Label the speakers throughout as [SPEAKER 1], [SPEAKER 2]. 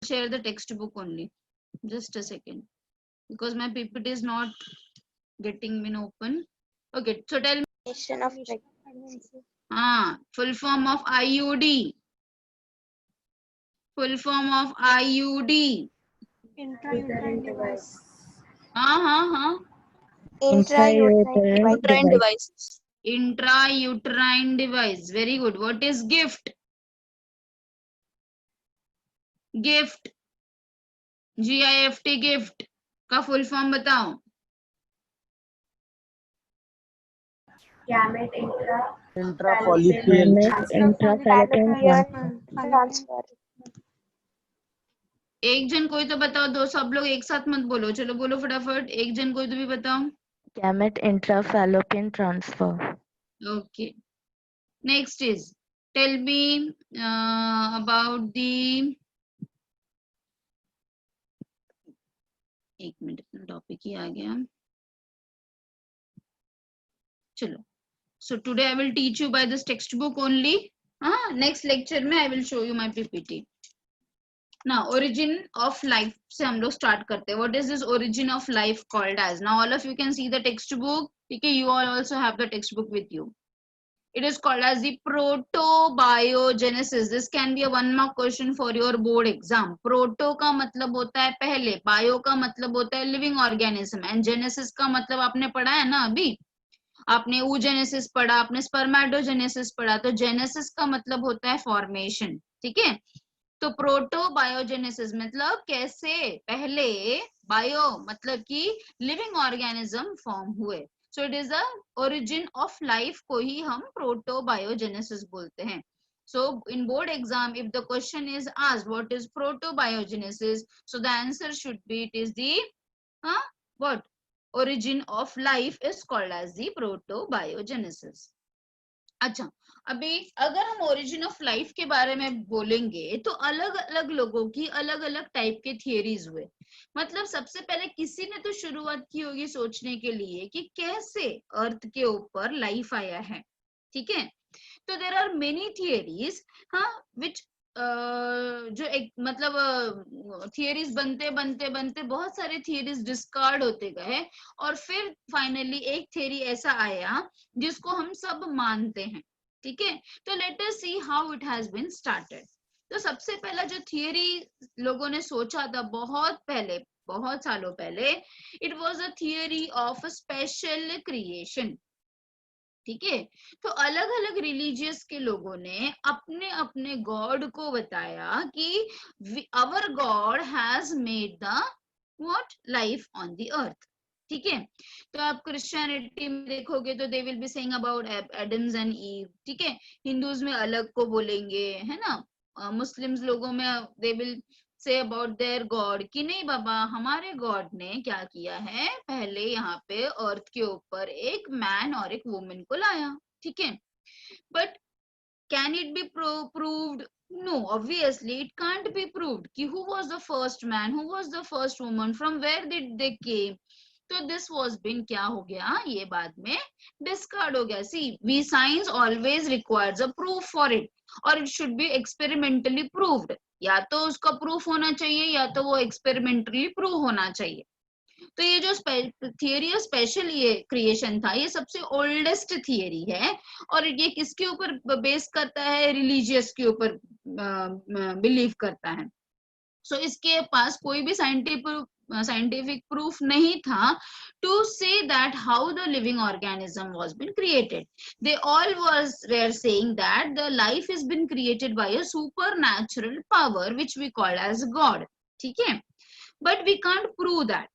[SPEAKER 1] share the textbook only. Just a second, because my PPT is not getting been open. Okay, so tell me.
[SPEAKER 2] Of pregnancy.
[SPEAKER 1] Full form of IUD. Full form of IUD.
[SPEAKER 2] Intrauterine device.
[SPEAKER 3] Intrauterine devices.
[SPEAKER 1] Intrauterine device. Very good. What is gift? Gift, GIFT gift का full form बताओ.
[SPEAKER 2] Gamete
[SPEAKER 4] intrafallopian
[SPEAKER 2] transfer.
[SPEAKER 1] एक जन कोई तो बताओ, दो सब लोग एक साथ मत बोलो. चलो बोलो फटाफट, एक जन कोई तो भी बताओ.
[SPEAKER 3] Gamete intrafallopian transfer.
[SPEAKER 1] Okay. Next is, tell me about the, एक मिनट, टॉपिक ही आ गया. चलो. So today I will teach you by this textbook only. Next lecture में I will show you my PPT. Now origin of life से हम लोग start करते हैं. What is this origin of life called as? Now all of you can see the textbook. Okay, you all also have the textbook with you. It is called as the protobiogenesis. This can be a 1 mark question for your board exam. Proto का मतलब होता है पहले, bio का मतलब होता है living organism, and genesis का मतलब आपने पढ़ा है ना अभी. आपने oogenesis पढ़ा, आपने spermatogenesis पढ़ा, तो genesis का मतलब होता है formation. ठीक है. तो प्रोटोबायोजेनेसिस मतलब कैसे पहले, बायो मतलब कि लिविंग ऑर्गेनिज्म फॉर्म हुए. सो it is the origin of life को ही हम प्रोटोबायोजेनेसिस बोलते हैं. So in board exam, if the question is asked what is protobiogenesis, so the answer should be it is the what origin of life is called as the protobiogenesis. अच्छा, अभी अगर हम origin of life के बारे में बोलेंगे तो अलग अलग लोगों की अलग अलग टाइप के थियरीज हुए. मतलब सबसे पहले किसी ने तो शुरुआत की होगी सोचने के लिए कि कैसे अर्थ के ऊपर लाइफ आया है. ठीक है. तो देयर आर मेनी थियरीज, विच जो एक मतलब थियरीज बनते बनते बनते बहुत सारे थियरीज डिस्कार्ड होते गए, और फिर फाइनली एक थियरी ऐसा आया जिसको हम सब मानते हैं. ठीक है. तो let us see how it has been started. तो सबसे पहला जो थियरी लोगों ने सोचा था बहुत पहले, बहुत सालों पहले, it was a theory of special creation. ठीक है. तो अलग अलग रिलीजियस के लोगों ने अपने अपने गॉड को बताया कि our God has made the what life on the earth. ठीक है. तो आप क्रिश्चियनिटी में देखोगे तो they will be saying about Adams and Eve. ठीक है. हिंदूज में अलग को बोलेंगे, है ना. मुस्लिम्स लोगों में they will say about their God कि नहीं बाबा, हमारे गॉड ने क्या किया है, पहले यहाँ पे अर्थ के ऊपर एक मैन और एक वुमन को लाया. ठीक है. But can it be proved? No, obviously it can't be proved कि who was the first man, who was the first woman, from where did they came. तो दिस वाज बीन क्या हो गया, ये बाद में डिस्कार्ड हो गया. See, we science always requires a proof for it, और it should be experimentally proved. या तो उसका प्रूफ होना चाहिए या तो वो एक्सपेरिमेंटली प्रूव होना चाहिए. तो ये जो थियरी ऑफ स्पेशल ये क्रिएशन था, ये सबसे ओल्डेस्ट थियरी है, और ये किसके ऊपर बेस करता है, रिलीजियस के ऊपर बिलीव करता है. सो इसके पास कोई भी साइंटिफिक प्रूफ नहीं था to say that how the living organism was been created. They all were saying that the life has been created by a supernatural power which we call as God. ठीक है. But we can't prove that.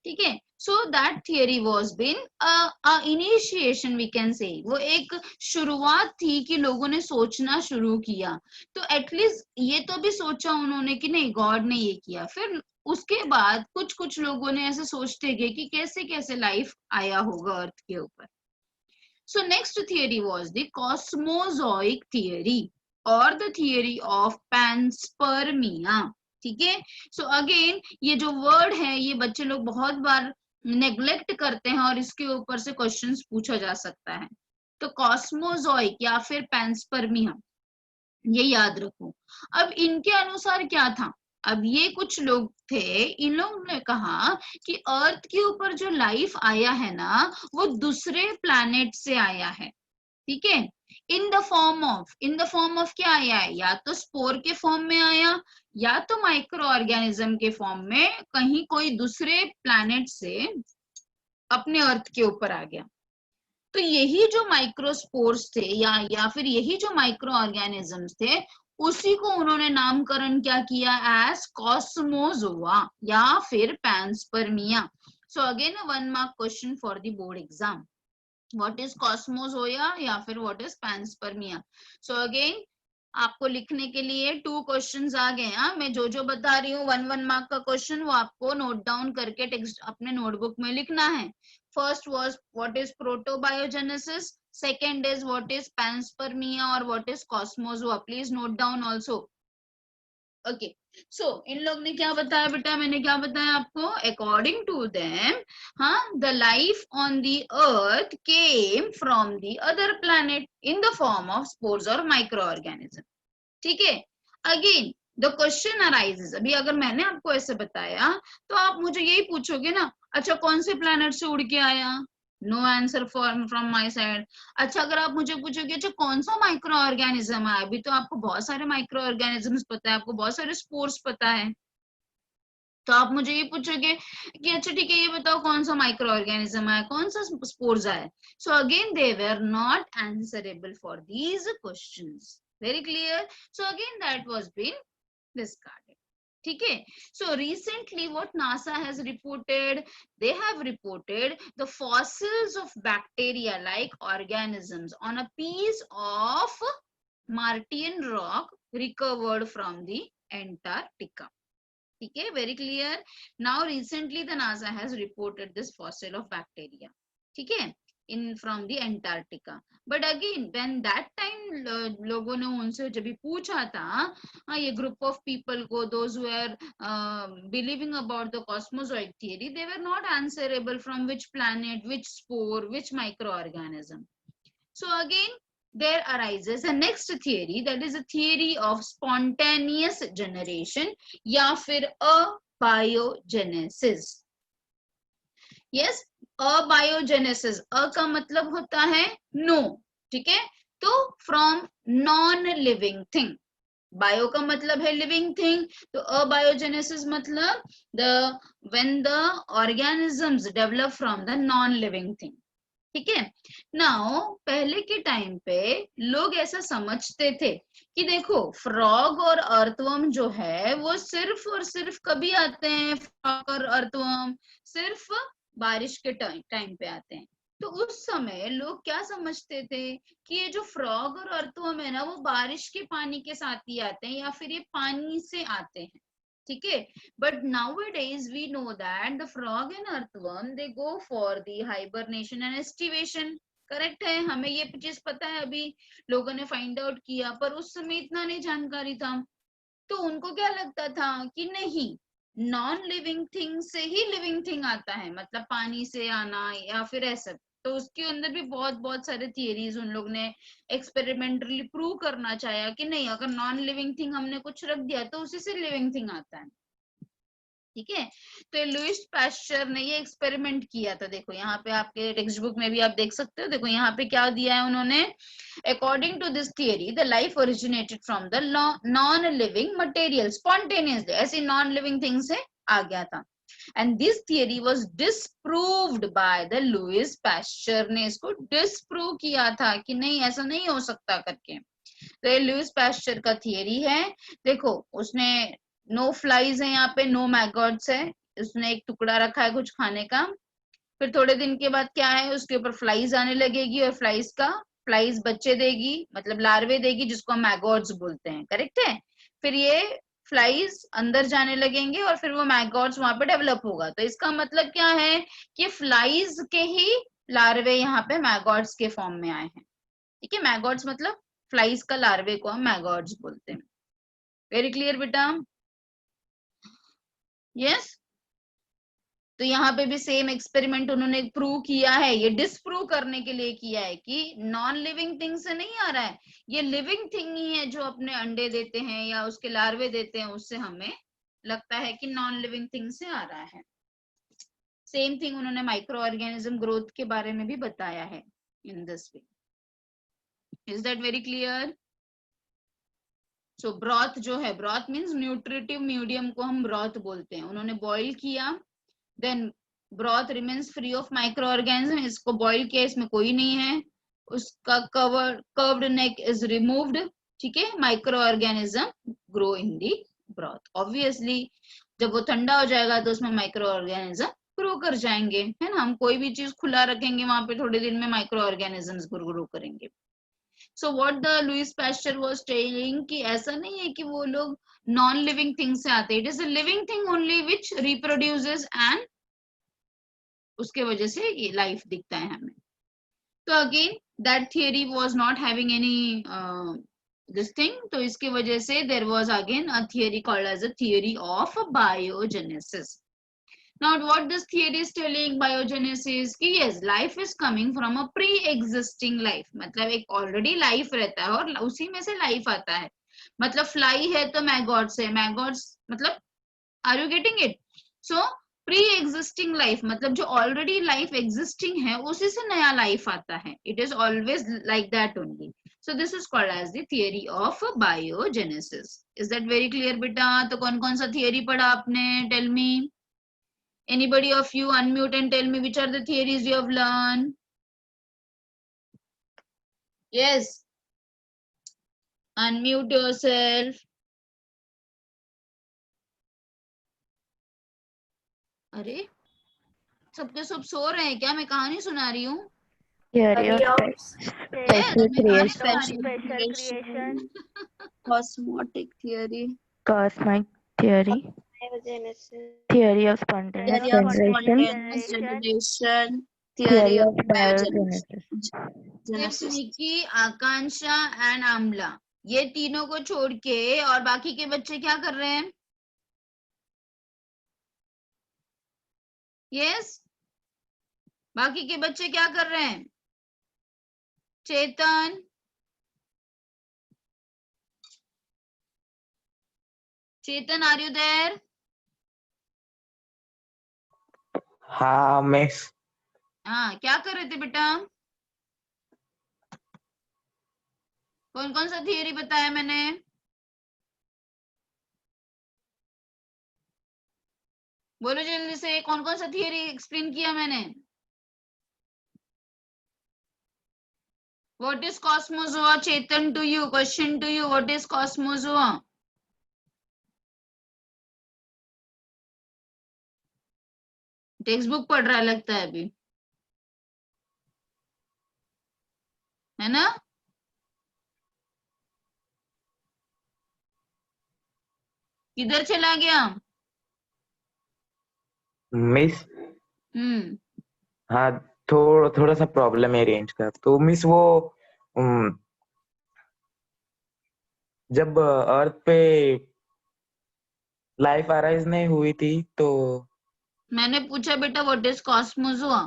[SPEAKER 1] ठीक है. So that theory was been a initiation we can say. वो एक शुरुआत थी कि लोगों ने सोचना शुरू किया. तो एटलीस्ट ये तो भी सोचा उन्होंने कि नहीं गॉड ने ये किया. फिर उसके बाद कुछ कुछ लोगों ने ऐसे सोचते गए कि कैसे कैसे लाइफ आया होगा अर्थ के ऊपर. So next theory was the cosmozoic theory or the theory of panspermia. ठीक है. सो अगेन ये जो वर्ड है ये बच्चे लोग बहुत बार नेग्लेक्ट करते हैं और इसके ऊपर से क्वेश्चंस पूछा जा सकता है. तो कॉस्मोजोइक या फिर पैंस्पर्मिया, ये याद रखो. अब इनके अनुसार क्या था, अब ये कुछ लोग थे, इन लोगों ने कहा कि अर्थ के ऊपर जो लाइफ आया है ना वो दूसरे प्लैनेट से आया है, ठीक है। इन द फॉर्म ऑफ क्या आया है, या तो स्पोर के फॉर्म में आया या तो माइक्रो ऑर्गेनिज्म के फॉर्म में, कहीं कोई दूसरे प्लैनेट से अपने अर्थ के ऊपर आ गया। तो यही जो माइक्रोस्पोर्स थे या फिर यही जो माइक्रो ऑर्गेनिजम्स थे, उसी को उन्होंने नामकरण क्या किया, एज कॉस्मोजोआ या फिर panspermia. So again 1 mark question for the board exam, what is cosmozoa या फिर what is panspermia. So again आपको लिखने के लिए 2 क्वेश्चंस आ गए। मैं जो बता रही हूँ 1 मार्क का क्वेश्चन, वो आपको नोट डाउन करके टेक्स्ट अपने नोटबुक में लिखना है। First was what is protobiogenesis, second is what is panspermia और what is cosmozoa. Please note down also. Okay, so इन लोग ने क्या बताया बेटा, मैंने क्या बताया आपको, according to them the life on the earth came from the other planet in the form of spores और माइक्रो ऑर्गेनिज्म, ठीक है। अगेन द क्वेश्चन अराइजेस, अभी अगर मैंने आपको ऐसे बताया तो आप मुझे यही पूछोगे ना, अच्छा कौन से प्लैनेट से उड़ के आया, no answer from my side. अच्छा अगर आप मुझे पूछोगे अच्छा कौन सा माइक्रो ऑर्गेनिज्म है, अभी तो आपको बहुत सारे माइक्रो ऑर्गेनिजम्स पता है, आपको बहुत सारे स्पोर्स पता है, तो आप मुझे ये पूछोगे कि अच्छा ठीक है ये बताओ कौन सा माइक्रो ऑर्गेनिज्म है, कौन सा स्पोर्स है। So again they were not answerable for these questions, very clear. So again that was been discarded, ठीक है। So recently what NASA has reported, they have reported the fossils of bacteria like organisms on a piece of Martian rock recovered from the Antarctica, ठीक है, very clear. Now recently the NASA has reported this fossil of bacteria, ठीक है, in from the Antarctica. But again when that time लोगों ने उनसे जब भी पूछा था, ये group of people को, those who were believing about the cosmozoic theory, they were not answerable from which planet, which spore, which microorganism. So again there arises a next theory, that is a theory of spontaneous generation या फिर abiogenesis. Yes, abiogenesis, अ का मतलब होता है no, ठीक है, तो from non living thing, bio का मतलब है लिविंग थिंग, तो अबायोजेनेसिस मतलब when the organisms develop from the non living thing, ठीक है। नाउ पहले के टाइम पे लोग ऐसा समझते थे कि देखो फ्रॉग और अर्थवर्म जो है वो सिर्फ और सिर्फ कभी आते हैं, फ्रॉग और अर्थवर्म सिर्फ बारिश के टाइम पे आते हैं। तो उस समय लोग क्या समझते थे कि ये जो फ्रॉग और अर्थवर्म है ना वो बारिश के पानी के साथ ही आते हैं या फिर ये पानी से आते हैं, ठीक है। But nowadays we know that the frog and earthworm they go for the hibernation and estivation, correct है, हमें ये चीज पता है, अभी लोगों ने फाइंड आउट किया, पर उस समय इतना नहीं जानकारी था। तो उनको क्या लगता था कि नहीं, नॉन लिविंग थिंग से ही लिविंग थिंग आता है, मतलब पानी से आना या फिर ऐसा। तो उसके अंदर भी बहुत बहुत सारे थियरीज उन लोग ने एक्सपेरिमेंटली प्रूव करना चाहा कि नहीं, अगर नॉन लिविंग थिंग हमने कुछ रख दिया तो उसी से लिविंग थिंग आता है, ठीक है। तो लुईस पास्चर ने ये एक्सपेरिमेंट किया था, देखो यहाँ पे आपके टेक्स्ट बुक में भी आप देख सकते हो, देखो यहाँ पे क्या दिया है उन्होंने, according to this theory the life originated from the non living material spontaneously, ऐसी नॉन लिविंग थिंग से आ गया था। And this theory was disproved by the Louis Pasteur, ने इसको डिस्प्रूव किया था कि नहीं ऐसा नहीं हो सकता करके। तो ये लुईस पास्चर का थियरी है। देखो उसने नो फ्लाइज है, यहाँ पे नो मैगॉट्स है, उसने एक टुकड़ा रखा है कुछ खाने का, फिर थोड़े दिन के बाद क्या है उसके ऊपर फ्लाइज आने लगेगी और फ्लाइज बच्चे देगी, मतलब लार्वे देगी जिसको हम मैगॉट्स बोलते हैं, करेक्ट है। फिर ये फ्लाइज अंदर जाने लगेंगे और फिर वो मैगॉट्स वहां पे डेवलप होगा। तो इसका मतलब क्या है कि फ्लाइज के ही लार्वे यहाँ पे मैगॉट्स के फॉर्म में आए हैं, ठीक है। मैगॉट्स मतलब फ्लाइज का लार्वे को हम मैगॉट्स बोलते हैं। वेरी क्लियर बेटा, यस। तो यहाँ पे भी सेम एक्सपेरिमेंट उन्होंने प्रूव किया है, ये डिसप्रूव करने के लिए किया है कि नॉन लिविंग थिंग से नहीं आ रहा है, ये लिविंग थिंग ही है जो अपने अंडे देते हैं या उसके लार्वे देते हैं, उससे हमें लगता है कि नॉन लिविंग थिंग से आ रहा है। सेम थिंग उन्होंने माइक्रो ऑर्गेनिज्म ग्रोथ के बारे में भी बताया है in this way. Is that very clear? So broth जो है, ब्रॉथ मीन्स न्यूट्रिटिव मीडियम को हम ब्रॉथ बोलते हैं। उन्होंने बॉईल किया, then broth remains free of microorganism. इसको बॉईल किया, इसमें कोई नहीं है, उसका कर्व्ड नेक इज रिमूव्ड, ठीक है, micro organism grow in the broth. Obviously जब वो ठंडा हो जाएगा तो उसमें माइक्रो ऑर्गेनिज्म ग्रो कर जाएंगे, है ना। हम कोई भी चीज खुला रखेंगे वहां पे, थोड़े दिन में माइक्रो ऑर्गेनिजम्स ग्रो करेंगे। So what the Louis Pasteur was telling कि ऐसा नहीं है कि वो लोग नॉन लिविंग थिंग से आते, it is a living thing only which reproduces and उसके वजह से ये लाइफ दिखता है हमें। तो again that theory was not having any this thing, तो इसकी वजह से there was again a theory called as a theory of biogenesis. Now what this theory is telling biogenesis कि yes life is coming from a pre-existing life, मतलब एक already life रहता है और उसी में से life आता है। मतलब fly है तो maggot से, maggots मतलब are you getting it? So pre-existing life मतलब जो already life existing है उसी से नया life आता है। It is always like that only. So this is called as the theory of biogenesis. Is that very clear बेटा? तो कौन कौन सा theory पढ़ा आपने? Tell me. Anybody of you unmute and tell me which are the theories you have learned? Yes. Unmute yourself. अरे सबके सब सो रहे हैं क्या? मैं कहानी सुना रही हूँ।
[SPEAKER 3] Theory of
[SPEAKER 1] Yes,
[SPEAKER 3] special
[SPEAKER 1] मैं कहानी
[SPEAKER 3] creation,
[SPEAKER 1] सुना रही हूँ।
[SPEAKER 2] Cosmotic theory.
[SPEAKER 3] cosmic theory,
[SPEAKER 2] Biogenesis.
[SPEAKER 3] theory of spontaneous
[SPEAKER 2] Theory of
[SPEAKER 3] generation,
[SPEAKER 2] spontaneous generation.
[SPEAKER 3] theory
[SPEAKER 2] Theory of
[SPEAKER 3] of
[SPEAKER 2] biogenesis.
[SPEAKER 1] सिर्फ निकी, आकांक्षा एंड आमला, ये तीनों को छोड़ के और बाकी के बच्चे क्या कर रहे हैं? यस, बाकी के बच्चे क्या कर रहे हैं? चेतन, चेतन आर यू देयर?
[SPEAKER 5] हाँ मिस।
[SPEAKER 1] हाँ, क्या कर रहे थे बेटा? कौन कौन सा थियरी बताया मैंने? बोलो जल्दी से, कौन कौन सा थियरी एक्सप्लेन किया मैंने? What is cosmozoa? Chetan, to you, question to you, what is cosmozoa? Text book पढ़ रहा है लगता है अभी, है ना? किधर चला गया?
[SPEAKER 5] मिस
[SPEAKER 1] हाँ,
[SPEAKER 5] हाँ थोड़ा सा प्रॉब्लम है रेंज का। तो मिस वो जब अर्थ पे लाइफ अराइज नहीं हुई थी तो
[SPEAKER 1] मैंने पूछा बेटा व्हाट इज कॉस्मोजोआ?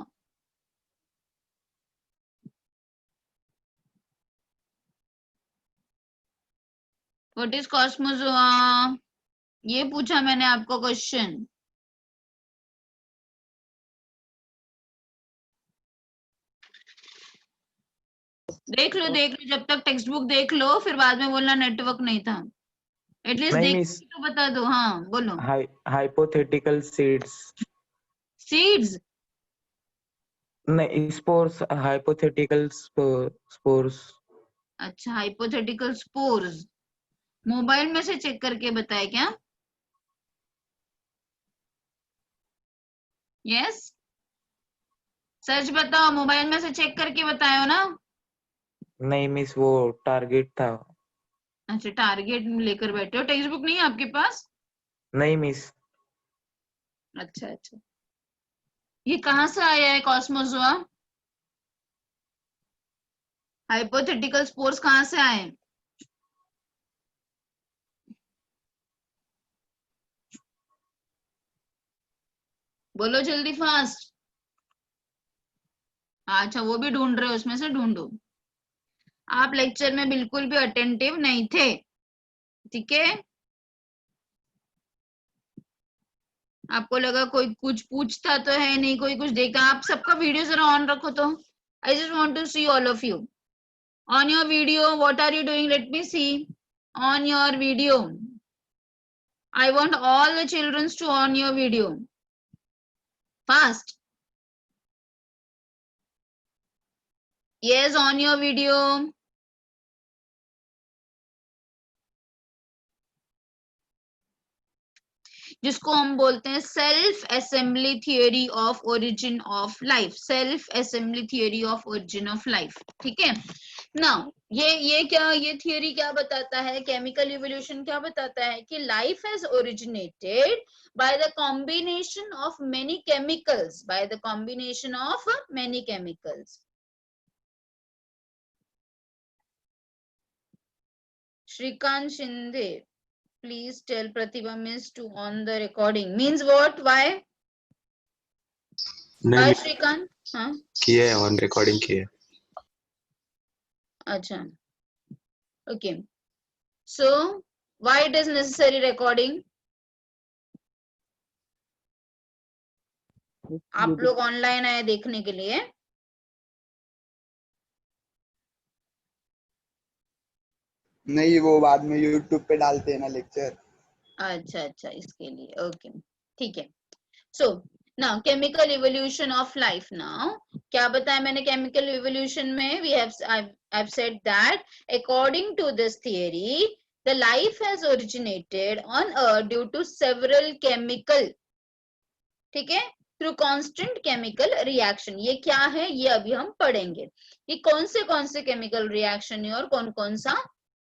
[SPEAKER 1] व्हाट इज कॉस्मोजोआ, ये पूछा मैंने आपको क्वेश्चन। देख लो जब तक टेक्स्ट बुक देख लो, फिर बाद में बोलना नेटवर्क नहीं था। एटलीस्ट
[SPEAKER 5] नहीं
[SPEAKER 1] देख
[SPEAKER 5] मिस,
[SPEAKER 1] तो बता दो। हाँ बोलो।
[SPEAKER 5] Hypothetical seeds
[SPEAKER 1] seeds?
[SPEAKER 5] नहीं, स्पोर्स, हाइपोथेटिकल स्पोर्स।
[SPEAKER 1] अच्छा, हाइपोथेटिकल स्पोर्स मोबाइल में से चेक करके बताए क्या? यस, सच बताओ, मोबाइल में से चेक करके बताए हो ना?
[SPEAKER 5] नहीं मिस, वो टारगेट था।
[SPEAKER 1] अच्छा, टारगेट लेकर बैठे हो, टेक्स्ट बुक नहीं है आपके पास?
[SPEAKER 5] नहीं मिस।
[SPEAKER 1] अच्छा अच्छा, ये कहाँ से आया है कॉस्मोजोआ? हाइपोथेटिकल स्पोर्स कहाँ से आए? बोलो जल्दी फास्ट। अच्छा, वो भी ढूंढ रहे हो, उसमें से ढूंढो। आप लेक्चर में बिल्कुल भी अटेंटिव नहीं थे, ठीक है? आपको लगा कोई कुछ पूछता तो है नहीं, कोई कुछ देखा? आप सबका वीडियो जरा ऑन रखो तो। I just want to see all of you on your video. What are you doing? Let me see on your video. I want all the children to on your video fast. Yes, on your video. जिसको हम बोलते हैं self assembly theory of origin of life. Self assembly theory of origin of life. ठीक है ना. ये क्या, ये थियोरी क्या बताता है? केमिकल इवोल्यूशन क्या बताता है कि life has originated by the combination of many chemicals. By the combination of many chemicals. Shrikant Shinde, please tell Pratibha miss to on the recording. Means what? Why? Why Shrikant? हाँ
[SPEAKER 6] किया है, ऑन रिकॉर्डिंग किया है.
[SPEAKER 1] अच्छा, okay. So why it is necessary recording? आप लोग online आए देखने के लिए.
[SPEAKER 7] नहीं, वो बाद में YouTube पे डालते हैं ना लेक्चर.
[SPEAKER 1] अच्छा, इसके लिए. ओके, ठीक है. So now chemical evolution of life. Now क्या बताया मैंने केमिकल इवोल्यूशन में? We have I have said that according to this theory the life has originated on earth due to several chemical. ठीक है, थ्रू कांस्टेंट केमिकल रिएक्शन. ये क्या है ये अभी हम पढ़ेंगे. ये कौन से केमिकल रिएक्शन है और कौन कौन सा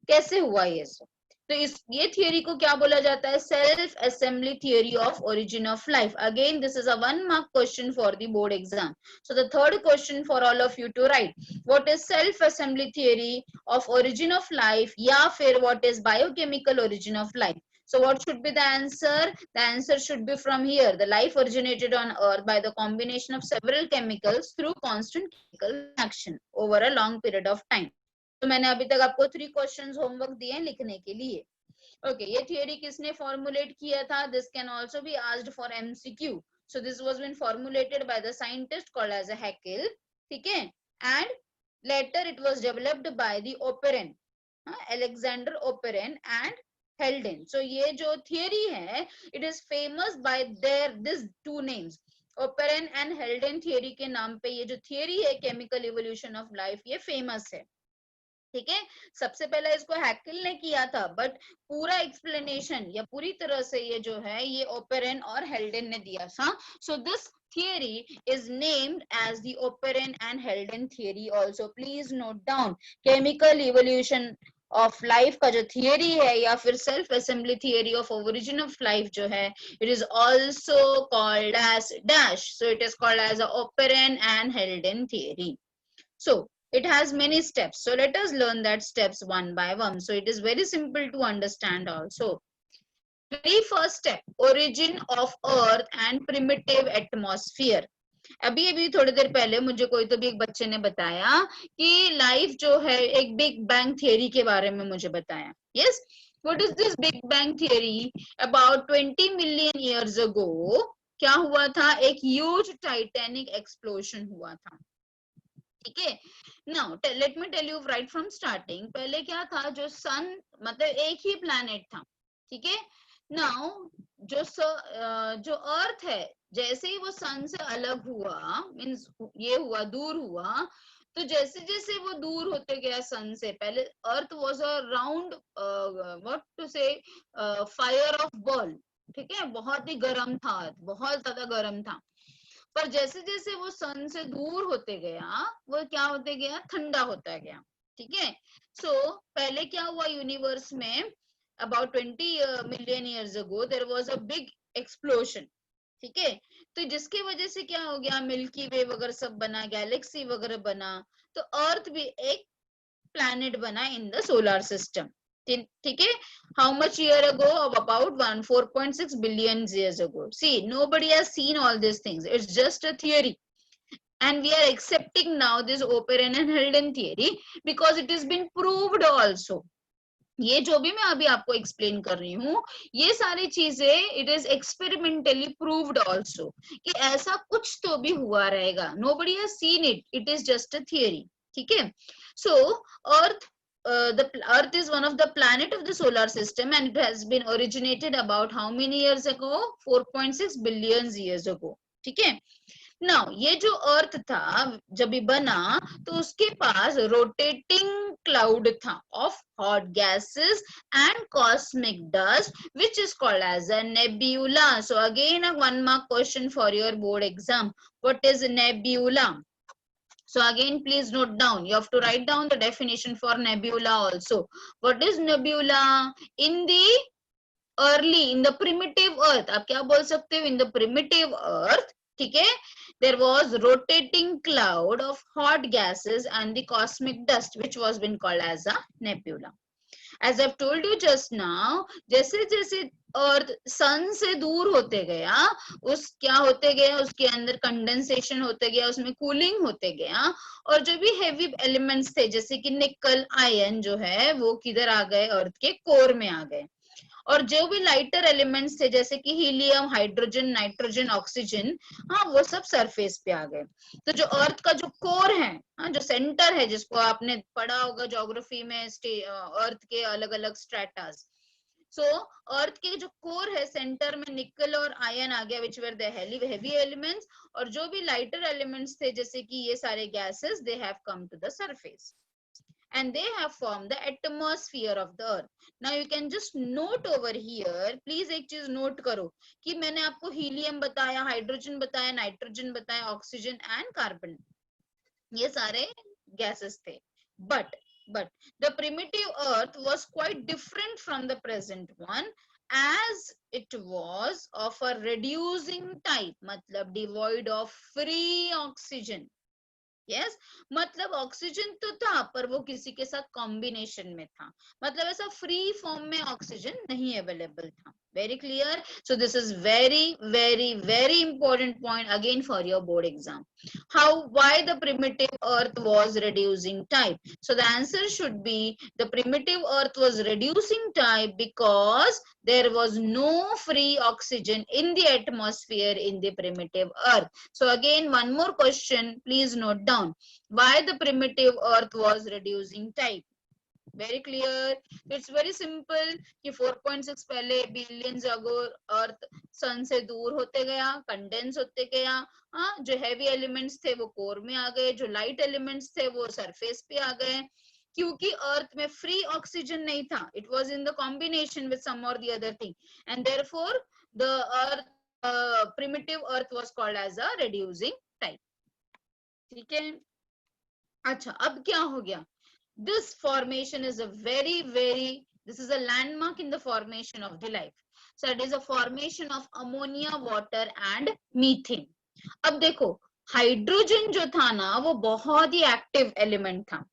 [SPEAKER 1] कैसे हुआ ये सब. तो ये थियोरी को क्या बोला जाता है? Self assembly theory of origin of life. Again this is a 1 mark question for the board exam. So the third question for all of you to write what is self assembly theory of origin of life, या फिर what is biochemical origin of life. So what should be the answer? The answer should be from here. The life originated on earth by the combination of several chemicals through constant chemical reaction over a long period of time. तो मैंने अभी तक आपको 3 questions homework दिए हैं लिखने के लिए. ओके, ये थियोरी किसने फॉर्मुलेट किया था? This can also be asked for MCQ. So this was been formulated by the scientist called as a Haeckel. ठीक है, and later it was developed by the Oparin, Alexander Oparin and Haldane. So ये जो theory है it is famous by their this 2 names, Oparin and Haldane theory के नाम पे ये जो थियोरी है केमिकल इवोल्यूशन ऑफ लाइफ ये फेमस है. ठीक है, सबसे पहले इसको हैकेल ने किया था, बट पूरा एक्सप्लेनेशन या पूरी तरह से ये जो है ये ओपेरन और हेल्डेन ने दिया था. So this theory is named as the Operan and Helden theory also. Please note down, chemical evolution of life का जो theory है या फिर self assembly theory of origin of life जो है it is also called as dash. So it is called as a Operan and Helden theory. So it has many steps. So let us learn that steps one by one. So it is very simple to understand also. Very first step, origin of earth and primitive atmosphere. अभी थोड़ी देर पहले मुझे कोई तो भी एक बच्चे ने बताया कि लाइफ जो है एक बिग बैंग थियरी के बारे में मुझे बताया. Yes, what is this big bang theory? About 20 million years ago क्या हुआ था? एक ह्यूज टाइटैनिक एक्सप्लोजन हुआ था. ठीक है, now let me tell you right from starting. पहले क्या था, जो सन मतलब एक ही प्लैनेट था. ठीक है, नाउ जो अर्थ है जैसे ही वो सन से अलग हुआ, मीन्स ये हुआ दूर हुआ, तो जैसे जैसे वो दूर होते गया सन से, पहले earth was a round what to से फायर ऑफ बॉल. ठीक है, बहुत ही गर्म था, बहुत ज्यादा गर्म था. पर जैसे जैसे वो सन से दूर होते गया वो क्या होते गया? ठंडा होता गया. ठीक है, सो पहले क्या हुआ यूनिवर्स में? About 20 million years ago there was a big explosion. ठीक है, तो जिसकी वजह से क्या हो गया? मिल्की वे वगैरह सब बना, गैलेक्सी वगैरह बना, तो अर्थ भी एक प्लैनेट बना इन द सोलर सिस्टम. ठीक है, how much year ago? Of about 4.6 billion years ago. See, nobody has seen all these things. It's just a theory. And we are accepting now this Operan and Helden theory because it has been proved also. ये जो भी मैं अभी आपको explain कर रही हूँ, ये सारी चीजें it is experimentally proved also कि ऐसा कुछ तो भी हुआ रहेगा. Nobody has seen it, it is just a theory. ठीक है. सो अर्थ the earth is one of the planet of the solar system and it has been originated about how many years ago? 4.6 billion years ago. ठीक है. Now ये जो अर्थ था जब भी बना तो उसके पास रोटेटिंग क्लाउड था of hot gases and cosmic dust which is called as a nebula. So again a 1 mark question for your board exam. What is nebula? So again, please note down. You have to write down the definition for nebula also. What is nebula? In the primitive earth. आप क्या बोल सकते हो? In the primitive earth, ठीक है, there was rotating cloud of hot gases and the cosmic dust which was been called as a nebula. As I've told you just now, जैसे जैसे अर्थ सन से दूर होते गया, उस क्या होते गया, उसके अंदर कंडेंसेशन होते गया, उसमें कूलिंग होते गया, और जो भी हेवी एलिमेंट्स थे जैसे कि निकल आयन जो है वो किधर आ गए? अर्थ के कोर में आ गए. और जो भी लाइटर एलिमेंट्स थे जैसे कि हीलियम, हाइड्रोजन, नाइट्रोजन, ऑक्सीजन, हाँ वो सब सरफेस पे आ गए. तो जो अर्थ का जो कोर है, हाँ जो सेंटर है, जिसको आपने पढ़ा होगा ज्योग्राफी में, अर्थ के अलग अलग स्ट्रेटास. सो अर्थ के जो कोर है, सेंटर में निकल और आयन आ गया विच वर द हेवी एलिमेंट्स, और जो भी लाइटर एलिमेंट्स थे जैसे कि ये सारे gases, they have come to the surface and they have formed the atmosphere of the earth. Now you can just note over here, please एक चीज नोट करो कि मैंने आपको हीलियम बताया, हाइड्रोजन बताया, नाइट्रोजन बताया, ऑक्सीजन एंड कार्बन, ये सारे गैसेस थे. but the primitive earth was quite different from the present one as it was of a reducing type, मतलब devoid of free oxygen. Yes मतलब ऑक्सीजन तो था पर वो किसी के साथ कॉम्बिनेशन में था, मतलब ऐसा फ्री फॉर्म में ऑक्सीजन नहीं अवेलेबल था. Very clear. So this is very very very important point again for your board exam. How why the primitive earth was reducing type? So the answer should be the primitive earth was reducing type because there was no free oxygen in the atmosphere in the primitive earth. So again one more question, please note down. Why the primitive earth was reducing type? Very clear. It's very simple कि 4.6 पहले billions ago earth sun से दूर होते गया, condense होते गया, हाँ जो heavy elements थे वो core में आ गए, जो light elements थे वो surface पे आ गए, क्योंकि अर्थ में फ्री ऑक्सीजन नहीं था. It was in the combination with some और the other thing and therefore the earth primitive earth was called as a reducing type. ठीक है. अच्छा अब क्या हो गया? This formation is a very this is a landmark in the formation of the life. So it is a formation of ammonia, water and methane. अब देखो hydrogen जो था ना वो बहुत ही एक्टिव एलिमेंट था.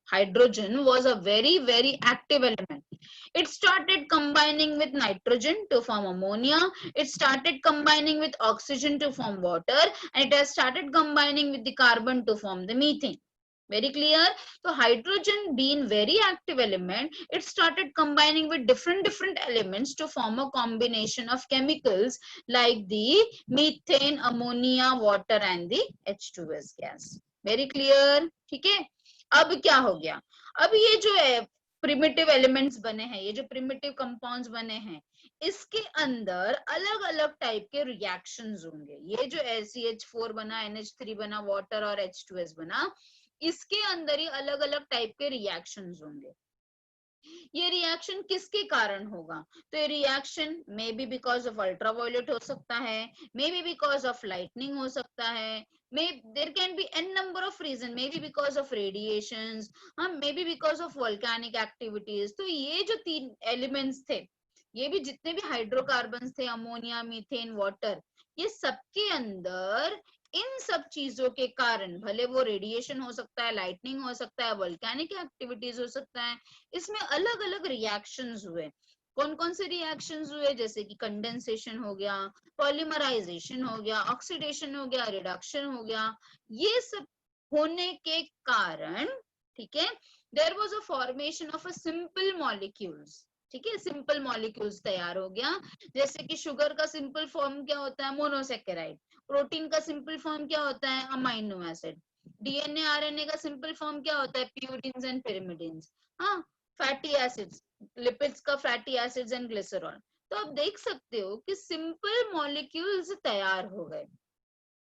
[SPEAKER 1] Hydrogen was a very active element. It started combining with nitrogen to form ammonia. It started combining with oxygen to form water, and it has started combining with the carbon to form the methane. Very clear. So hydrogen being very active element, it started combining with different elements to form a combination of chemicals like the methane, ammonia, water and the H2S gas. Very clear. ठीक है. अब क्या हो गया? अब ये जो है प्रिमिटिव एलिमेंट्स बने हैं, ये जो प्रिमिटिव कंपाउंड्स बने हैं, इसके अंदर अलग अलग टाइप के रिएक्शंस होंगे. ये जो SCH4 बना, NH3 बना, वाटर और H2S बना, इसके अंदर ही अलग अलग टाइप के रिएक्शंस होंगे. ये रिएक्शन किसके कारण होगा? तो ये reaction may be because of ultraviolet हो सकता है, may be because of lightning हो सकता है, there can be n number of reason, maybe because of radiations, maybe because of volcanic activities. तो ये जो 3 एलिमेंट्स थे, ये भी जितने भी हाइड्रोकार्बन्स थे, अमोनिया, मीथेन, वाटर, ये सबके अंदर इन सब चीजों के कारण, भले वो रेडिएशन हो सकता है, लाइटनिंग हो सकता है, वोल्केनिक एक्टिविटीज हो सकता है, इसमें अलग अलग रिएक्शंस हुए. कौन कौन से रिएक्शंस हुए? जैसे कि कंडेंसेशन हो गया, पॉलीमराइजेशन हो गया, ऑक्सीडेशन हो गया, रिडक्शन हो गया. ये सब होने के कारण, ठीक है, there was a formation of a simple molecules, ठीक है, सिंपल मॉलिक्यूल्स तैयार हो गया। जैसे कि शुगर का सिंपल फॉर्म क्या होता है, मोनोसेकेराइड। प्रोटीन का सिंपल फॉर्म क्या होता है, अमाइनो एसिड। डीएनए आरएनए का सिंपल फॉर्म क्या होता है, प्यूरिन्स एंड पिरिमिडिन्स। हाँ, फैटी एसिड्स, लिपिड्स का फैटी एसिड्स एंड ग्लिसरॉल। तो आप देख सकते हो कि सिंपल मॉलिक्यूल्स तैयार हो गए।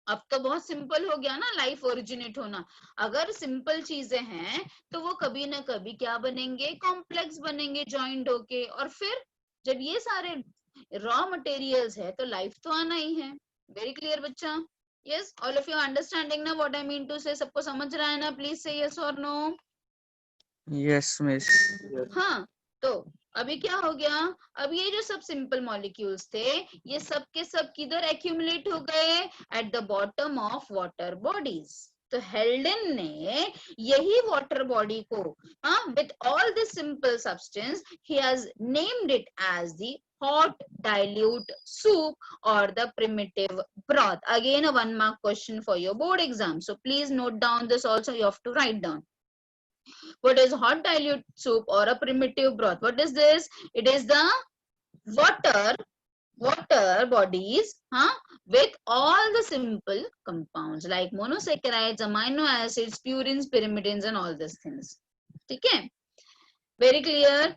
[SPEAKER 1] अब तो बहुत सिंपल हो गया ना लाइफ ओरिजिनेट होना। अगर सिंपल चीजें हैं तो वो कभी ना कभी क्या बनेंगे, कॉम्प्लेक्स बनेंगे जॉइंट होके। और फिर जब ये सारे रॉ मटेरियल्स है तो लाइफ तो आना ही है। वेरी क्लियर बच्चा? Yes, all of you understanding ना व्हाट आई मीन टू से? सबको समझ रहा है ना? प्लीज से यस और नो।
[SPEAKER 4] Yes, miss.
[SPEAKER 1] हाँ, तो अभी क्या हो गया, अब ये जो सब सिंपल मॉलिक्यूल्स थे ये सब के सब किधर एक्यूमुलेट हो गए, at the bottom of water bodies. तो हेल्डन ने यही वाटर बॉडी को, with all this simple substance, he has named it as the hot dilute soup or the primitive broth. Again a 1 mark question for your board exam, so please note down this also. You have to write down what is hot dilute soup or a primitive broth. What is this? It is the water bodies, with all the simple compounds like monosaccharides, amino acids, purines, pyrimidines and all these things. ठीक है, very clear?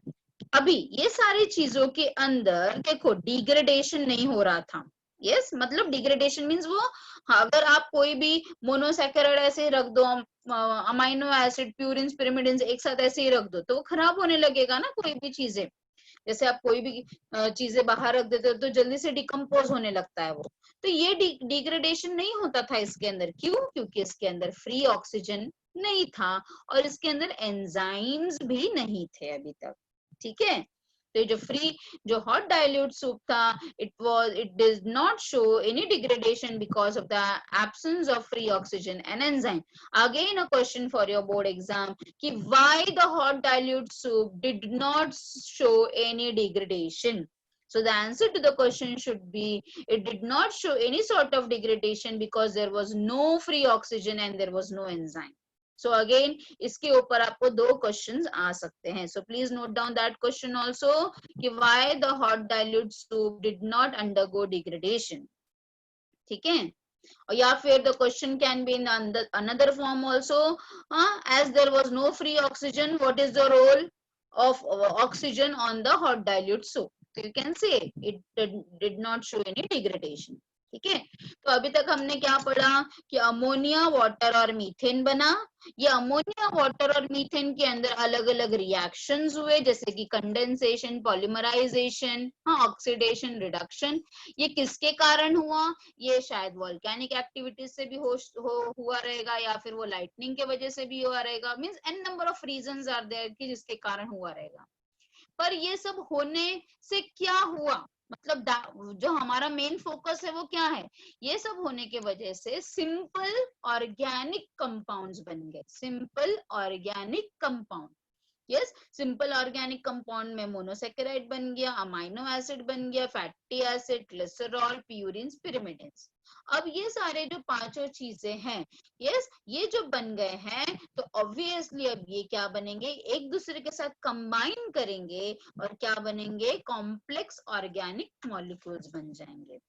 [SPEAKER 1] अभी ये सारी चीजों के अंदर देखो degradation नहीं हो रहा था। यस, मतलब डिग्रेडेशन मींस वो, अगर आप कोई भी मोनोसैकेराइड ऐसे ही रख दो, अमाइनो एसिड, प्यूरिन्स, पिरिमिडिन्स एक साथ ऐसे ही रख दो तो वो खराब होने लगेगा ना। कोई भी चीजें, जैसे आप कोई भी चीजें बाहर रख देते हो तो जल्दी से डिकम्पोज होने लगता है वो। तो ये डिग्रेडेशन नहीं होता था इसके अंदर। क्यों? क्योंकि इसके अंदर फ्री ऑक्सीजन नहीं था और इसके अंदर एंजाइम्स भी नहीं थे अभी तक। ठीक है, तो जो हॉट डाइल्यूट सूप था, it does not show any degradation because of the absence of free oxygen and enzyme. Again a question for your board exam कि why the hot dilute soup did not show any degradation. So the answer to the question should be it did not show any sort of degradation because there was no free oxygen and there was no enzyme. So again इसके ऊपर आपको 2 questions आ सकते हैं. So please note down that question also कि why the hot dilute soup did not undergo degradation. ठीक है, और या फिर the question can be in another form also, as there was no free oxygen, what is the role of oxygen on the hot dilute soup? So you can say it did not show any degradation. ठीक है, तो अभी तक हमने क्या पढ़ा कि ammonia, water और मीथेन बना। ये अमोनिया, वाटर और मीथेन के अंदर अलग अलग रिएक्शंस हुए, जैसे कि कंडेंसेशन, पॉलीमराइजेशन, ऑक्सीडेशन, रिडक्शन। ये किसके कारण हुआ? ये शायद वोल्केनिक एक्टिविटीज से भी हुआ रहेगा, या फिर वो लाइटनिंग के वजह से भी हुआ रहेगा। Means n number of reasons are there कि जिसके कारण हुआ रहेगा। पर ये सब होने से क्या हुआ, मतलब जो हमारा मेन फोकस है वो क्या है? ये सब होने के वजह से सिंपल ऑर्गेनिक कंपाउंड्स बन गए। Simple organic compound, yes, simple organic compound में मोनोसेकेराइड बन गया, अमाइनो एसिड बन गया, fatty acid, glycerol, purines, pyrimidines. अब ये सारे जो 5 चीजें हैं, यस, ये जो बन गए हैं तो ऑब्वियसली अब ये क्या बनेंगे, एक दूसरे के साथ कंबाइन करेंगे और क्या बनेंगे, कॉम्प्लेक्स ऑर्गेनिक मॉलिक्यूल्स बन जाएंगे।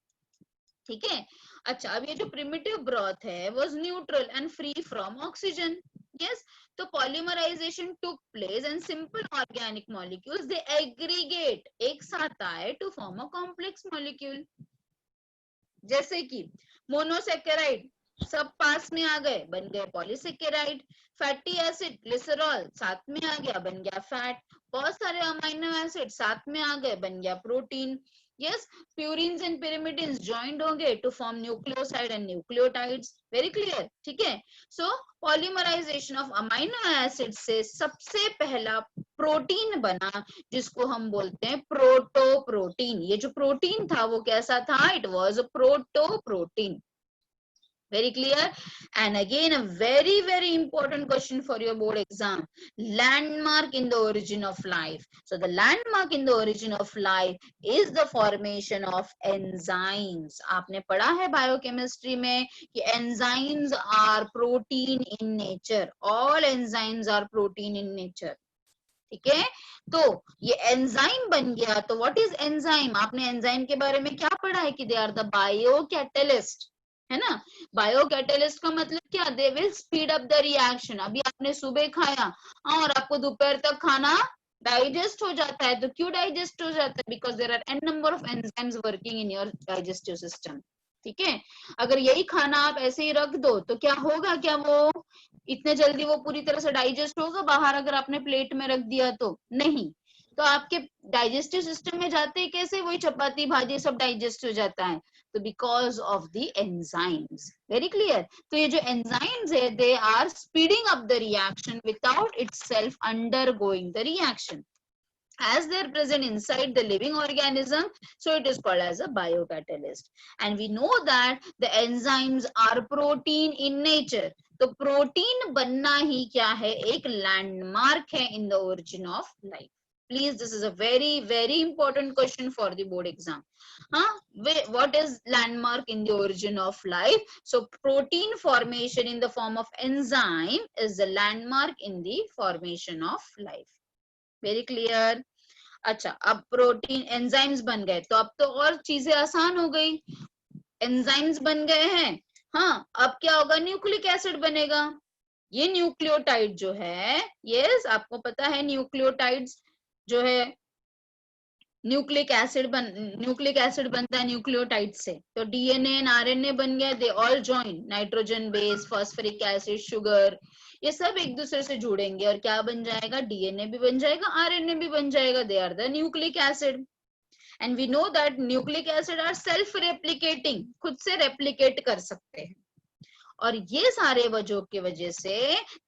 [SPEAKER 1] ठीक है, अच्छा, अब ये जो प्रिमिटिव ब्रॉथ है was neutral and free from oxygen. Yes, तो polymerization took place and simple organic molecules they aggregate, एक साथ आए to form a complex molecule. जैसे कि मोनोसेकेराइड सब पास में आ गए, बन गए पॉलीसेकेराइड। फैटी एसिड, ग्लिसरॉल साथ में आ गया, बन गया फैट। बहुत सारे अमीनो एसिड साथ में आ गए, बन गया protein. Yes, purines and pyrimidines joined होंगे to form nucleoside and nucleotides. Very clear? ठीक है, so polymerization of amino acid से सबसे पहला प्रोटीन बना, जिसको हम बोलते हैं प्रोटोप्रोटीन। ये जो प्रोटीन था वो कैसा था? It was a protoprotein. Very clear? And again, a very, very important question for your board exam. Landmark in the origin of life. So the landmark in the origin of life is the formation of enzymes. आपने पढ़ा है biochemistry में कि enzymes are protein in nature. All enzymes are protein in nature. ठीक है, तो ये enzyme बन गया. तो व्हाट इज एंजाइम? आपने एंजाइम के बारे में क्या पढ़ा है कि they are the biocatalyst, है ना. बायो कैटलिस्ट का मतलब क्या? They will speed up the reaction. अभी आपने सुबह खाया और आपको दोपहर तक खाना डाइजेस्ट हो जाता है. तो क्यों डाइजेस्ट हो जाता है? Because there are n number of enzymes working in your digestive system. ठीक है, अगर यही खाना आप ऐसे ही रख दो तो क्या होगा? क्या वो इतने जल्दी वो पूरी तरह से डाइजेस्ट होगा बाहर अगर आपने प्लेट में रख दिया तो? नहीं. तो आपके डाइजेस्टिव सिस्टम में जाते ही कैसे? वही चपाती भाजी सब डाइजेस्ट हो जाता है. तो because of the enzymes. Very clear? तो ये जो एंजाइम्स है they are speeding up the reaction without itself undergoing the reaction. As they are present inside the living organism, so it is called as a biocatalyst. And we know that the enzymes are protein in nature. तो protein बनना ही क्या है? एक landmark है in the origin of life. Please, this is a very, very important question for the board exam. What is landmark in the origin of life? So protein formation in the form of enzyme is the landmark in the formation of life. Very clear? अच्छा, अब protein enzymes बन गए तो अब तो और चीजें आसान हो गई. एंजाइम्स बन गए हैं. हाँ, अब क्या होगा? न्यूक्लिक एसिड बनेगा. ये न्यूक्लियोटाइड जो है, यस आपको पता है न्यूक्लियोटाइड्स जो है न्यूक्लिक एसिड बनता है न्यूक्लियोटाइड से. तो डीएनए एंड आरएनए बन गया. They all join. Nitrogen base, phosphoric acid, sugar, ये सब एक दूसरे से जुड़ेंगे और क्या बन जाएगा? डीएनए भी बन जाएगा, आरएनए भी बन जाएगा. They are the nucleic acid. And we know that nucleic acid are self replicating. खुद से रेप्लिकेट कर सकते हैं. और ये सारे वजहों की वजह से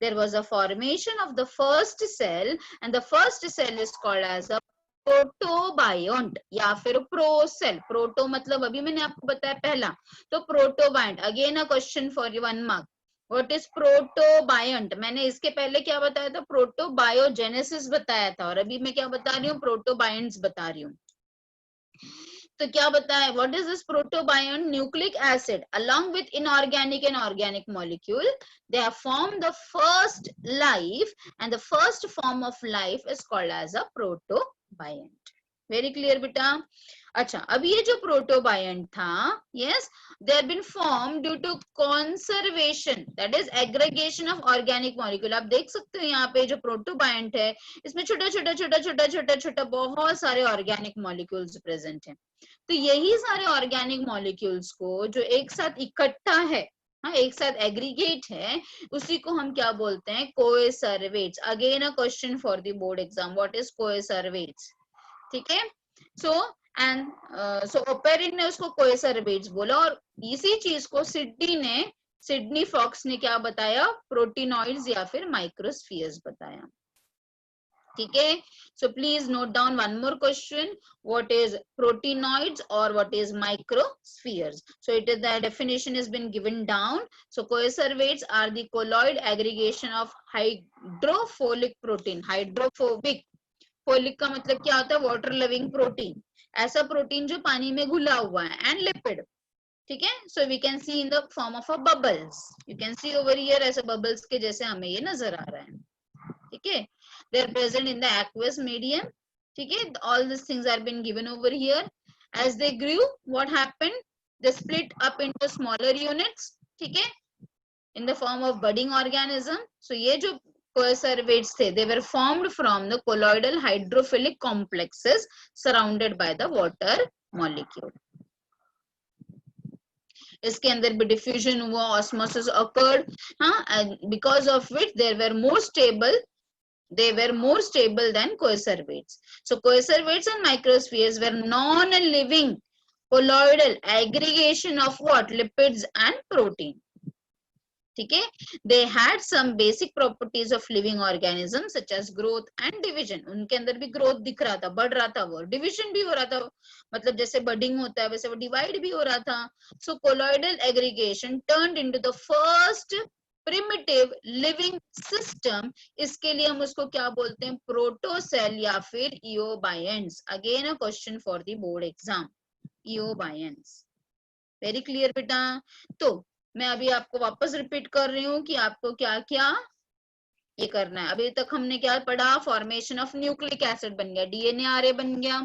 [SPEAKER 1] there was a formation of the first cell and the first cell is called as a protobiont या फिर प्रोसेल. प्रोटो मतलब अभी मैंने आपको बताया पहला, तो protobiont. Again a question for you 1 mark. What is protobiont? मैंने इसके पहले क्या बताया था? प्रोटोबायोजेनेसिस बताया था और अभी मैं क्या बता रही हूँ? प्रोटोबायोंट्स बता रही हूँ. तो क्या बताया? What is this protobiont? Nucleic acid along with inorganic and organic molecule, they have formed the first life and the first form of life is called as a protobiont. Very clear बेटा? अच्छा, अब ये जो protobiont था, yes, they have been form due to conservation, that is aggregation of organic molecule. आप देख सकते हो यहाँ पे जो प्रोटोबायोंट है इसमें छोटा छोटा बहुत सारे ऑर्गेनिक मॉलिक्यूल्स प्रेजेंट हैं. तो यही सारे ऑर्गेनिक मॉलिक्यूल्स को जो एक साथ इकट्ठा है, हाँ, एक साथ एग्रीगेट है, उसी को हम क्या बोलते हैं? Coacervates. Again a question for the board exam. What is coacervates? ठीक है. सो ओपेरिन ने उसको कोएसरवेट्स बोला और इसी चीज को सिडनी फॉक्स ने क्या बताया? प्रोटीनॉइड्स या फिर माइक्रोस्फीयर्स बताया. ठीक है. So please note down one more question. What is proteinoids और what is microspheres? So it is the definition is been given down. So coacervates are the colloid aggregation of hydrophilic protein. Hydrophobic, philic का मतलब क्या होता है? Water loving protein. ऐसा protein जो पानी में घुला हुआ है. And lipid. ठीक है. So we can see in the form of a bubbles. You can see over here ऐसे बबल्स के जैसे हमें ये नजर आ रहा है. ठीक है. They are present in the aqueous medium. ठीक है. All this things are been given over here. As they grew, what happened? They split up into smaller units. ठीक है, in the form of budding organism. So ये जो coacervates थे, they were formed from the colloidal hydrophilic complexes surrounded by the water molecule. इसके अंदर भी diffusion हुआ, osmosis occurred, हाँ, and because of which they were more stable than coacervates. So coacervates and microspheres were non-living colloidal aggregation of what? Lipids and protein. ठीक है. They had some basic properties of living organism such as growth and division. उनके अंदर भी growth दिख रहा था, बढ़ रहा था, वो डिविजन भी हो रहा था, मतलब जैसे बडिंग होता है वैसे वो डिवाइड भी हो रहा था. So colloidal aggregation turned into the first primitive living system. इसके लिए हम उसको क्या बोलते हैं, प्रोटोसेल या फिर eobionts. Again a question for the board exam, eobionts. Very clear बेटा. तो मैं अभी आपको वापस रिपीट कर रही हूँ कि आपको क्या क्या ये करना है. अभी तक हमने क्या पढ़ा, फॉर्मेशन ऑफ न्यूक्लिक एसिड बन गया, डीएनए आरए बन गया.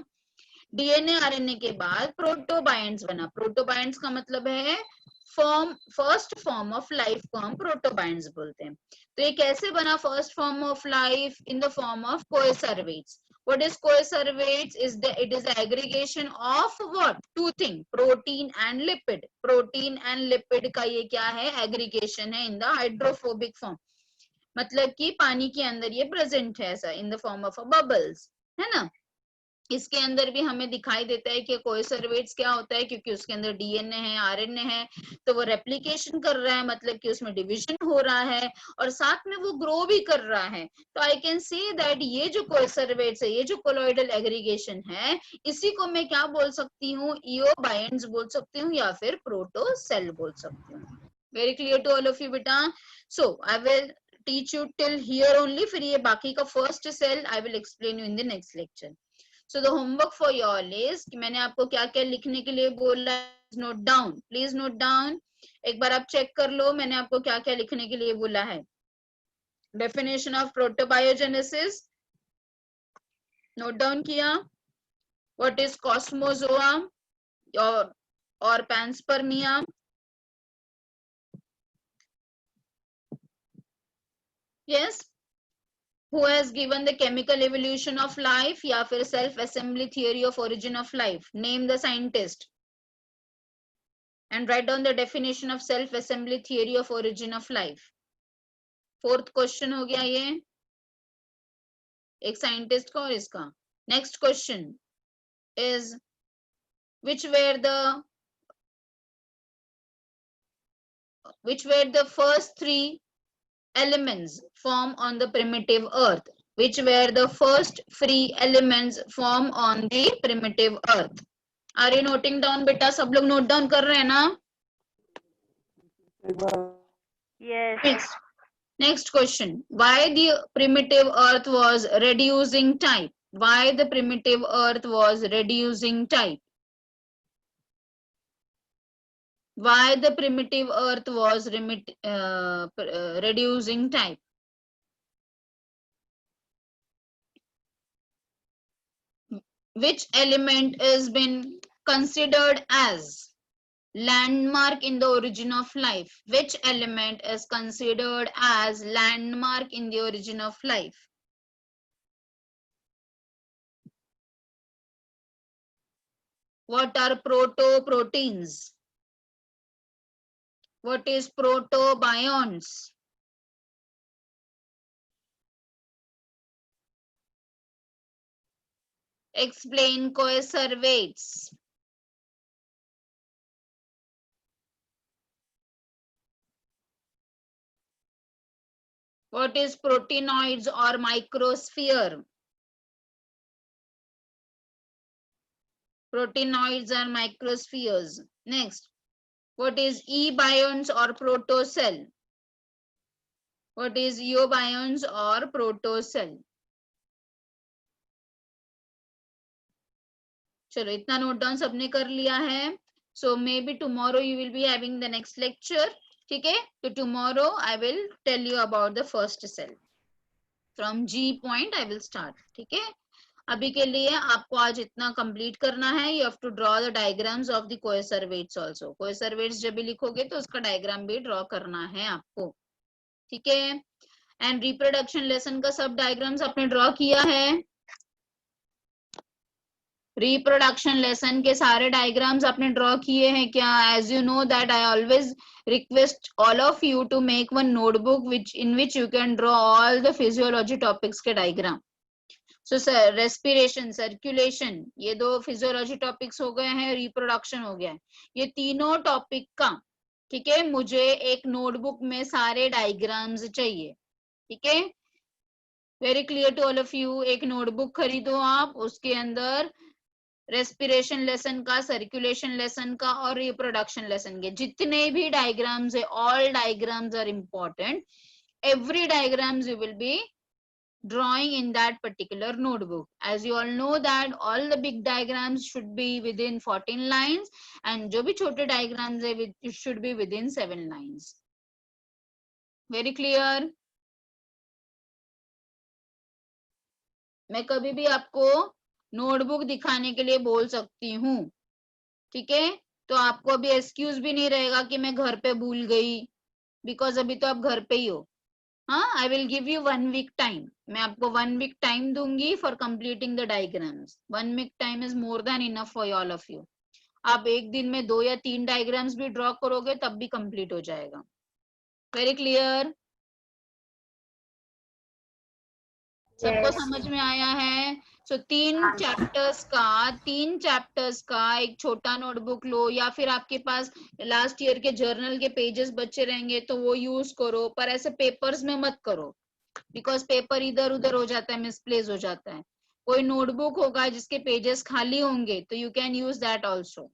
[SPEAKER 1] डीएनए आरएनए के बाद प्रोटोबायंट्स बना. प्रोटोबायंट्स का मतलब है फर्स्ट फॉर्म ऑफ लाइफ को हम प्रोटोबायंट्स बोलते हैं. तो ये कैसे बना first form of life, in the form of coacervates. What is coeservates? It is the aggregation of what? Two things, protein and lipid. Protein and lipid का ये क्या है, aggregation है in the hydrophobic form. मतलब कि पानी के अंदर ये प्रेजेंट है ऐसा in the form of a bubbles, है ना. इसके अंदर भी हमें दिखाई देता है कि कोएसरवेट्स क्या होता है, क्योंकि उसके अंदर डीएनए है, आरएनए है, तो वो रेप्लिकेशन कर रहा है, मतलब कि उसमें डिवीजन हो रहा है और साथ में वो ग्रो भी कर रहा है. तो आई कैन से दैट ये जो कोएसरवेट्स है, ये जो कोलॉइडल एग्रीगेशन है, इसी को मैं क्या बोल सकती हूँ, इओबायंट्स बोल सकती हूँ या फिर प्रोटोसेल बोल सकती हूँ. Very clear to all of you बेटा. So I will teach you till here only, फिर ये बाकी का first cell I will explain you in the next lecture. So the homework for you all is कि मैंने आपको क्या क्या लिखने के लिए बोला, note down, please note down. एक बार आप चेक कर लो मैंने आपको क्या क्या लिखने के लिए बोला है. डेफिनेशन ऑफ प्रोटोबायोजेनेसिस नोट डाउन किया. व्हाट इज कॉस्मोजोआ और पैंस्पर्मिया. Yes. Who has given the chemical evolution of life या फिर self assembly theory of origin of life? Name the scientist and write down the definition of self assembly theory of origin of life. Fourth question हो गया ये, एक scientist का और इसका. Next question is which were the first three elements formed on the primitive earth? Which were the first three elements formed on the primitive earth? Are you noting down बेटा, सब लोग नोट डाउन कर रहे हैं ना?
[SPEAKER 3] Yes.
[SPEAKER 1] Next question. Why the primitive earth was reducing type? Why the primitive earth was reducing type? Why the primitive earth was reducing type? Which element has been considered as landmark in the origin of life? Which element is considered as landmark in the origin of life? What are proto-proteins? What is protobionts? Explain coeservates. What is proteinoids or microsphere? Proteinoids are microspheres. Next, what is ebionts or protocell? What is eubionts or protocell? चलो इतना note down सबने कर लिया है. So maybe tomorrow you will be having the next lecture. ठीक है, तो tomorrow I will tell you about the first cell. From G point I will start. ठीक है, अभी के लिए आपको आज इतना कंप्लीट करना है. You have to draw the diagrams of the coeservates also. coeservates जब भी लिखोगे तो उसका डायग्राम भी ड्रॉ करना है आपको. ठीक है, एंड रिप्रोडक्शन लेसन का सब डायग्राम्स आपने ड्रॉ किया है. रिप्रोडक्शन लेसन के सारे डायग्राम्स आपने ड्रॉ किए हैं क्या? As you know that I always request all of you to make one notebook which in which you can draw all the physiology topics के diagram. So sir respiration, circulation, ये दो physiology topics हो गए हैं, reproduction हो गया है. ये तीनों टॉपिक का ठीक है, मुझे एक नोटबुक में सारे डायग्राम्स चाहिए, ठीक है, very clear to all of you. एक नोटबुक खरीदो आप, उसके अंदर रेस्पिरेशन लेसन का, सर्कुलेशन लेसन का और रिप्रोडक्शन लेसन के जितने भी डायग्राम्स है, all diagrams are important. Every diagrams you will be drawing in that particular notebook. As you all know that all the big diagrams should be within 14 lines and जो भी छोटे diagrams है it should be within 7 lines. Very clear? मैं कभी भी आपको notebook दिखाने के लिए बोल सकती हूँ, ठीक है, तो आपको अभी एक्सक्यूज भी नहीं रहेगा कि मैं घर पे भूल गई, बिकॉज अभी तो आप घर पे ही हो। हाँ, आई will give you 1 week time, मैं आपको 1 week टाइम दूंगी for completing the diagrams. 1 week time is more than enough for all of you. आप एक दिन में 2 या 3 डायग्राम्स भी ड्रॉ करोगे तब भी कंप्लीट हो जाएगा। Very clear? सबको समझ में आया है? सो 3 चैप्टर्स का एक छोटा नोटबुक लो, या फिर आपके पास लास्ट ईयर के जर्नल के पेजेस बचे रहेंगे तो वो यूज करो, पर ऐसे पेपर्स में मत करो, बिकॉज पेपर इधर उधर हो जाता है, मिसप्लेस हो जाता है। कोई नोटबुक होगा जिसके पेजेस खाली होंगे तो you can use that also,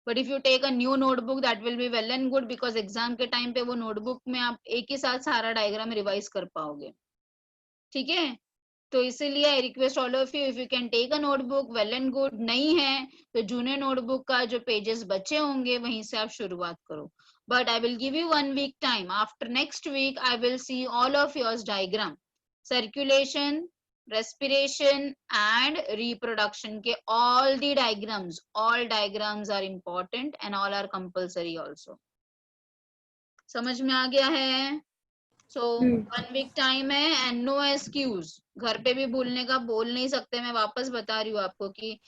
[SPEAKER 1] but if you take a new notebook that will be well and good, because exam के टाइम पे वो नोटबुक में आप एक ही साथ सारा डायग्राम रिवाइज कर पाओगे, ठीक है। तो इसीलिए I request all of you, if you can take a notebook well and good, नहीं है तो जूने नोटबुक का जो पेजेस बचे होंगे वहीं से आप शुरुआत करो। But I will give you 1 week time, after next week I will see all of yours diagram, circulation, respiration and reproduction के all the diagrams, all diagrams are important and all are compulsory also. समझ में आ गया है? So 1 week time है and no excuse। घर पे भी बोलने का बोल नहीं सकते, मैं वापस बता रही हूँ आपको कि